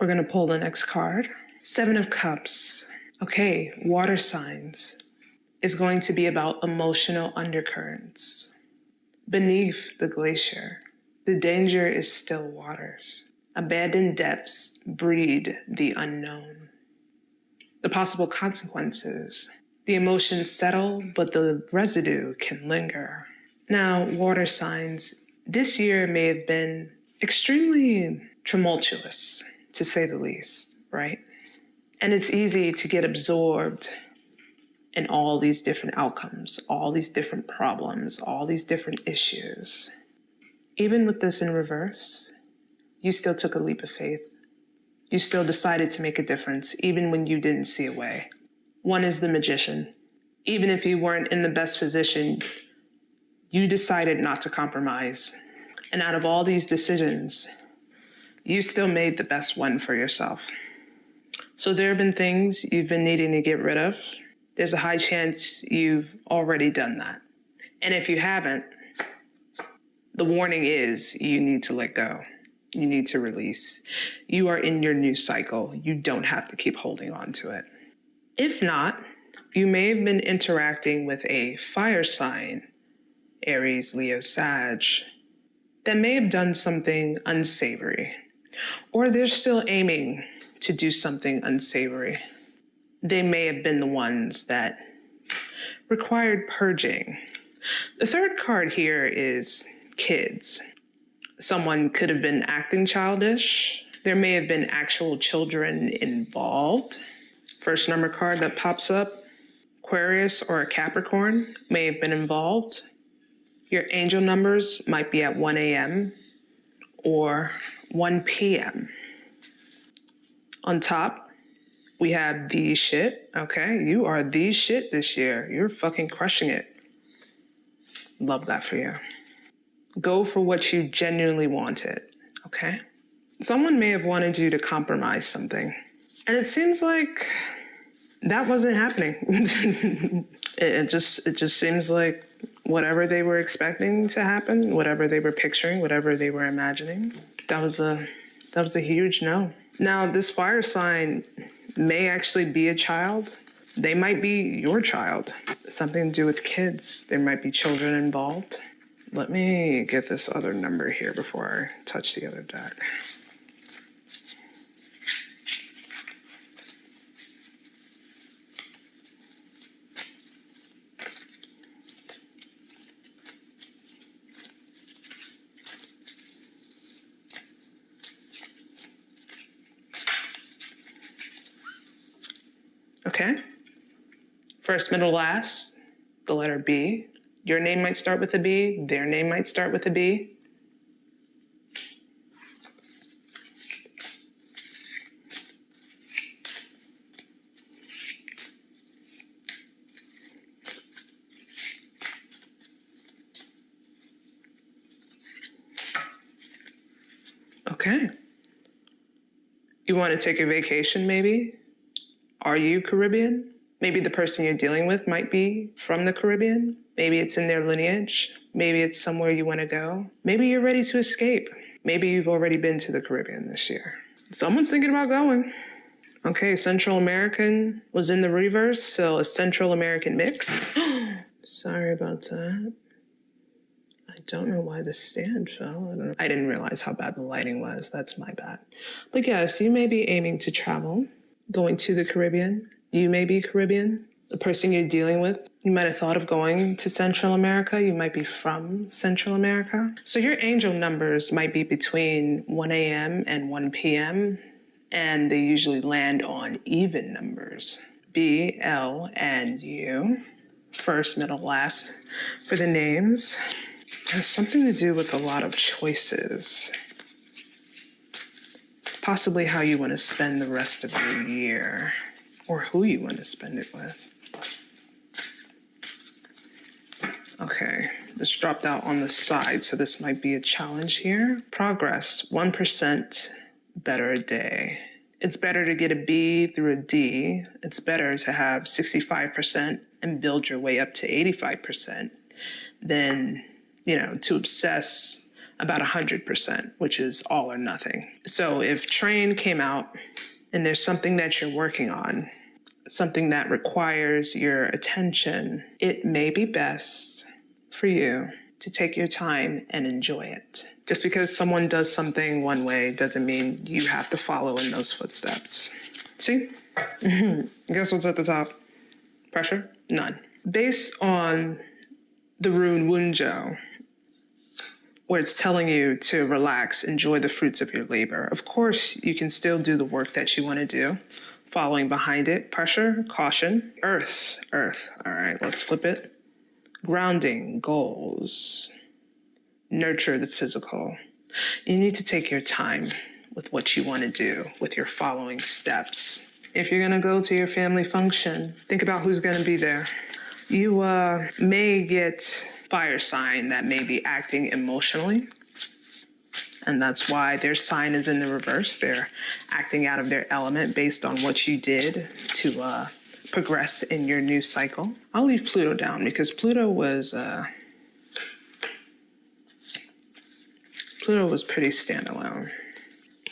We're going to pull the next card. Seven of Cups. Okay, water signs is going to be about emotional undercurrents. Beneath the glacier, the danger is still waters. Abandoned depths breed the unknown. The possible consequences. The emotions settle, but the residue can linger. Now, water signs, this year may have been extremely tumultuous, to say the least, right? And it's easy to get absorbed in all these different outcomes, all these different problems, all these different issues. Even with this in reverse, you still took a leap of faith. You still decided to make a difference, even when you didn't see a way. One is the Magician. Even if you weren't in the best position, you decided not to compromise. And out of all these decisions, you still made the best one for yourself. So there have been things you've been needing to get rid of. There's a high chance you've already done that. And if you haven't, the warning is you need to let go. You need to release. You are in your new cycle. You don't have to keep holding on to it. If not, you may have been interacting with a fire sign, Aries, Leo, Sag, that may have done something unsavory, or they're still aiming to do something unsavory. They may have been the ones that required purging. The third card here is kids. Someone could have been acting childish. There may have been actual children involved. First number card that pops up, Aquarius or a Capricorn may have been involved. Your angel numbers might be at 1 a.m. or 1 p.m. On top, we have the shit. Okay, you are the shit this year. You're fucking crushing it. Love that for you. Go for what you genuinely wanted, okay? Someone may have wanted you to compromise something, and it seems like that wasn't happening. it just seems like whatever they were expecting to happen, whatever they were picturing, whatever they were imagining, that was a huge no. Now, this fire sign may actually be a child. They might be your child. Something to do with kids. There might be children involved. Let me get this other number here before I touch the other deck. Okay. First, middle, last, the letter B. Your name might start with a B. Their name might start with a B. Okay. You want to take a vacation, maybe? Are you Caribbean? Maybe the person you're dealing with might be from the Caribbean. Maybe it's in their lineage. Maybe it's somewhere you want to go. Maybe you're ready to escape. Maybe you've already been to the Caribbean this year. Someone's thinking about going. Okay, Central American was in the reverse, so a Central American mix. Sorry about that. I don't know why the stand fell. I don't know. I didn't realize how bad the lighting was. That's my bad. But yes, you may be aiming to travel, going to the Caribbean. You may be Caribbean. The person you're dealing with, you might have thought of going to Central America. You might be from Central America. So your angel numbers might be between 1 a.m. and 1 p.m. And they usually land on even numbers. B, L, and U. First, middle, last for the names. It has something to do with a lot of choices. Possibly how you want to spend the rest of your year, or who you want to spend it with. Okay, this dropped out on the side, so this might be a challenge here. Progress, 1% better a day. It's better to get a B through a D. It's better to have 65% and build your way up to 85% than, to obsess about 100%, which is all or nothing. So if train came out and there's something that you're working on, something that requires your attention, it may be best for you to take your time and enjoy it. Just because someone does something one way doesn't mean you have to follow in those footsteps. See? Guess what's at the top? Pressure? None. Based on the rune Wunjo, where it's telling you to relax, enjoy the fruits of your labor. Of course, you can still do the work that you want to do. Following behind it, pressure, caution, earth. All right, let's flip it. Grounding, goals, nurture the physical. You need to take your time with what you want to do with your following steps. If you're going to go to your family function, think about who's going to be there. You may get fire sign that may be acting emotionally. And that's why their sign is in the reverse. They're acting out of their element based on what you did to progress in your new cycle. I'll leave Pluto down because Pluto was pretty standalone.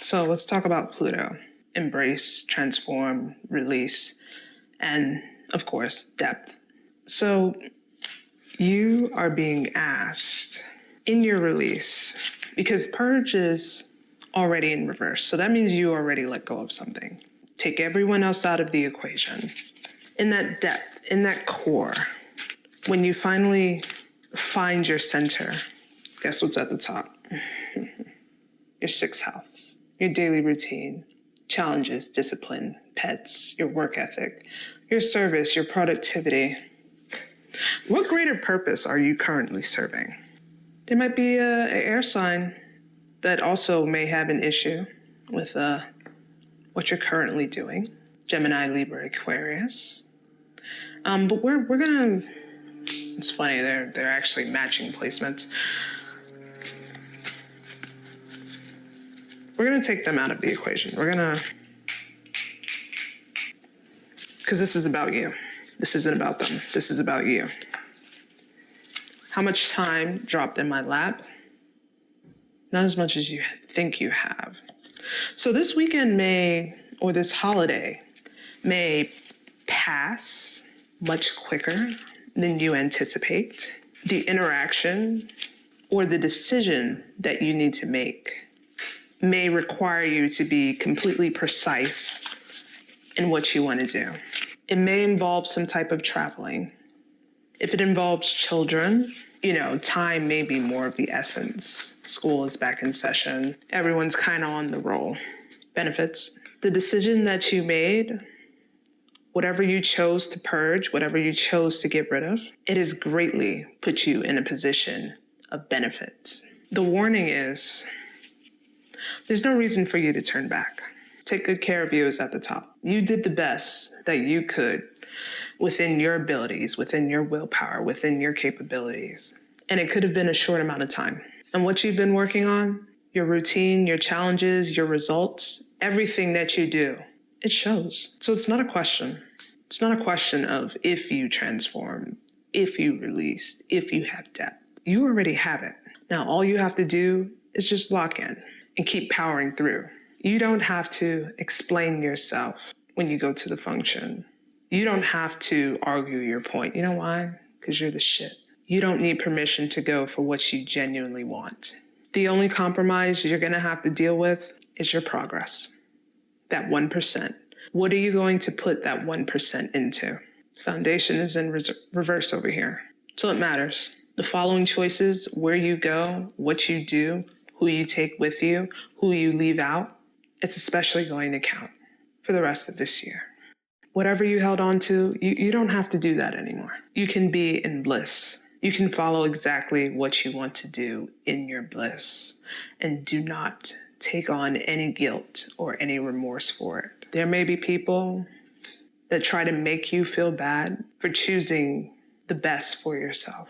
So let's talk about Pluto. Embrace, transform, release, and of course, depth. So you are being asked in your release, because purge is already in reverse. So that means you already let go of something. Take everyone else out of the equation. In that depth, in that core, when you finally find your center, guess what's at the top? Your sixth house, your daily routine, challenges, discipline, pets, your work ethic, your service, your productivity. What greater purpose are you currently serving? There might be an air sign that also may have an issue with what you're currently doing. Gemini, Libra, Aquarius. But we're gonna. It's funny. They're actually matching placements. We're gonna take them out of the equation. Because this is about you. This isn't about them. This is about you. How much time dropped in my lap? Not as much as you think you have. So this weekend or this holiday may pass much quicker than you anticipate. The interaction or the decision that you need to make may require you to be completely precise in what you want to do. It may involve some type of traveling. If it involves children, time may be more of the essence. School is back in session. Everyone's kind of on the roll. Benefits. The decision that you made, whatever you chose to purge, whatever you chose to get rid of, it has greatly put you in a position of benefits. The warning is, there's no reason for you to turn back. Take good care of you is at the top. You did the best that you could within your abilities, within your willpower, within your capabilities. And it could have been a short amount of time. And what you've been working on, your routine, your challenges, your results, everything that you do, it shows. So it's not a question. It's not a question of if you transform, if you release, if you have depth. You already have it. Now, all you have to do is just lock in and keep powering through. You don't have to explain yourself when you go to the function. You don't have to argue your point. You know why? Because you're the shit. You don't need permission to go for what you genuinely want. The only compromise you're going to have to deal with is your progress. That 1%. What are you going to put that 1% into? Foundation is in reverse over here. So it matters. The following choices, where you go, what you do, who you take with you, who you leave out, it's especially going to count for the rest of this year. Whatever you held on to, you don't have to do that anymore. You can be in bliss. You can follow exactly what you want to do in your bliss. And do not take on any guilt or any remorse for it. There may be people that try to make you feel bad for choosing the best for yourself.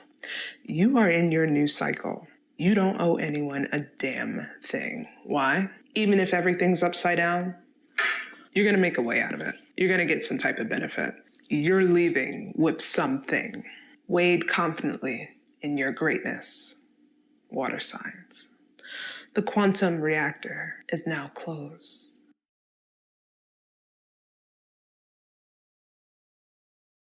You are in your new cycle. You don't owe anyone a damn thing. Why? Even if everything's upside down, you're going to make a way out of it. You're going to get some type of benefit. You're leaving with something. Wade confidently in your greatness. Water signs. The quantum reactor is now closed.